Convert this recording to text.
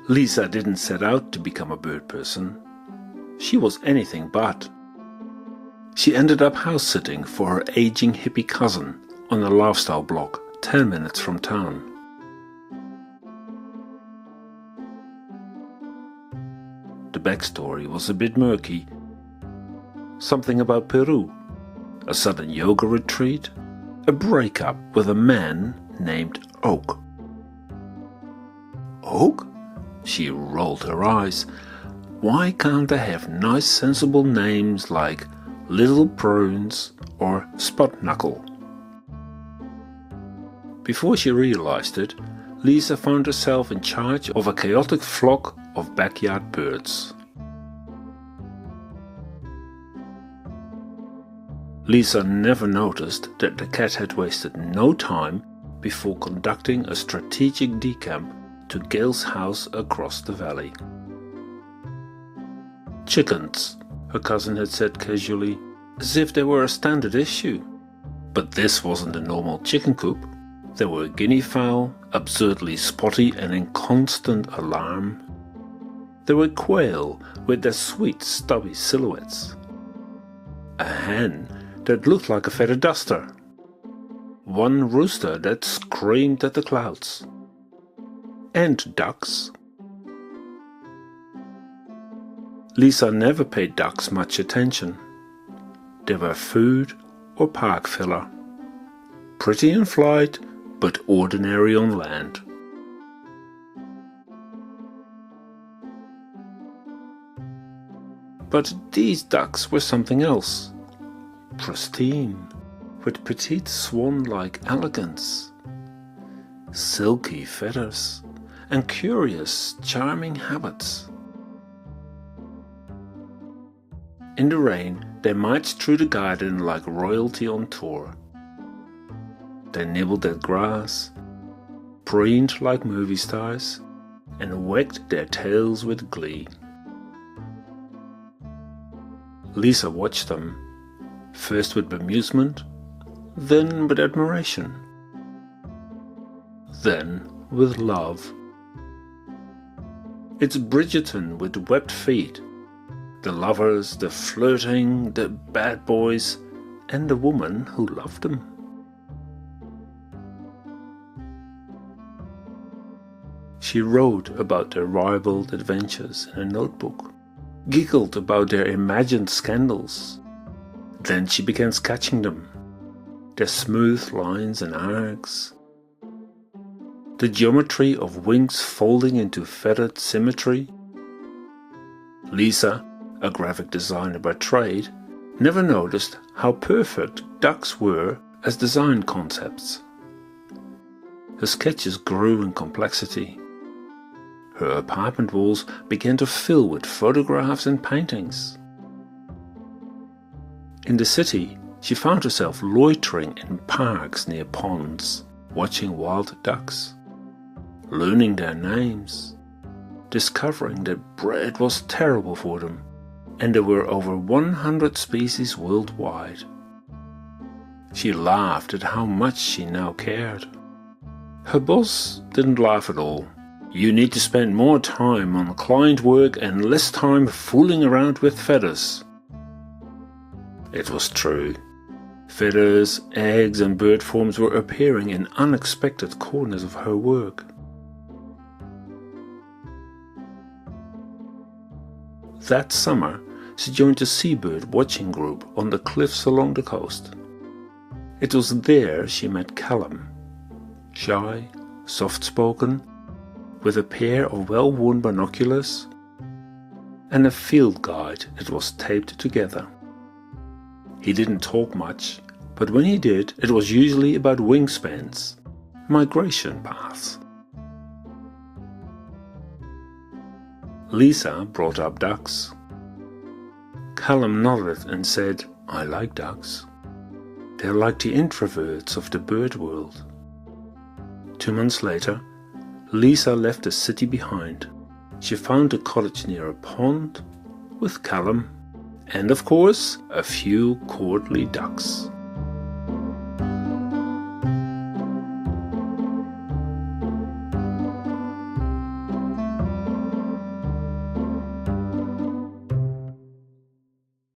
Lisa didn't set out to become a bird person. She was anything but. She ended up house-sitting for her aging hippie cousin on a lifestyle block 10 minutes from town. The backstory was a bit murky. Something about Peru, a sudden yoga retreat, a breakup with a man named Oak. Oak? She rolled her eyes. Why can't they have nice sensible names like Little Prunes or Spot Knuckle? Before she realized it, Lisa found herself in charge of a chaotic flock of backyard birds. Lisa never noticed that the cat had wasted no time before conducting a strategic decamp to Gail's house across the valley. Chickens, her cousin had said casually, as if they were a standard issue. But this wasn't a normal chicken coop. There were guinea fowl, absurdly spotty and in constant alarm. There were quail with their sweet stubby silhouettes. A hen that looked like a feather duster. One rooster that screamed at the clouds. And ducks. Lisa never paid ducks much attention. They were food or park filler. Pretty in flight, but ordinary on land. But these ducks were something else. Pristine, with petite swan-like elegance. Silky feathers and curious, charming habits. In the rain, they marched through the garden like royalty on tour. They nibbled at grass, preened like movie stars, and wagged their tails with glee. Lisa watched them, first with bemusement, then with admiration, then with love. It's Bridgerton with webbed feet, the lovers, the flirting, the bad boys, and the woman who loved them. She wrote about their ribald adventures in a notebook, giggled about their imagined scandals. Then she began sketching them, their smooth lines and arcs, the geometry of wings folding into feathered symmetry. Lisa, a graphic designer by trade, never noticed how perfect ducks were as design concepts. Her sketches grew in complexity. Her apartment walls began to fill with photographs and paintings. In the city, she found herself loitering in parks near ponds, watching wild ducks, learning their names, discovering that bread was terrible for them, and there were over 100 species worldwide. She laughed at how much she now cared. Her boss didn't laugh at all. You need to spend more time on client work and less time fooling around with feathers. It was true. Feathers, eggs and bird forms were appearing in unexpected corners of her work. That summer, she joined a seabird watching group on the cliffs along the coast. It was there she met Callum, shy, soft-spoken, with a pair of well-worn binoculars and a field guide that was taped together. He didn't talk much, but when he did, it was usually about wingspans, migration paths. Lisa brought up ducks. Callum nodded and said, "I like ducks. They're like the introverts of the bird world." 2 months later, Lisa left the city behind. She found a cottage near a pond with Callum and of course a few courtly ducks.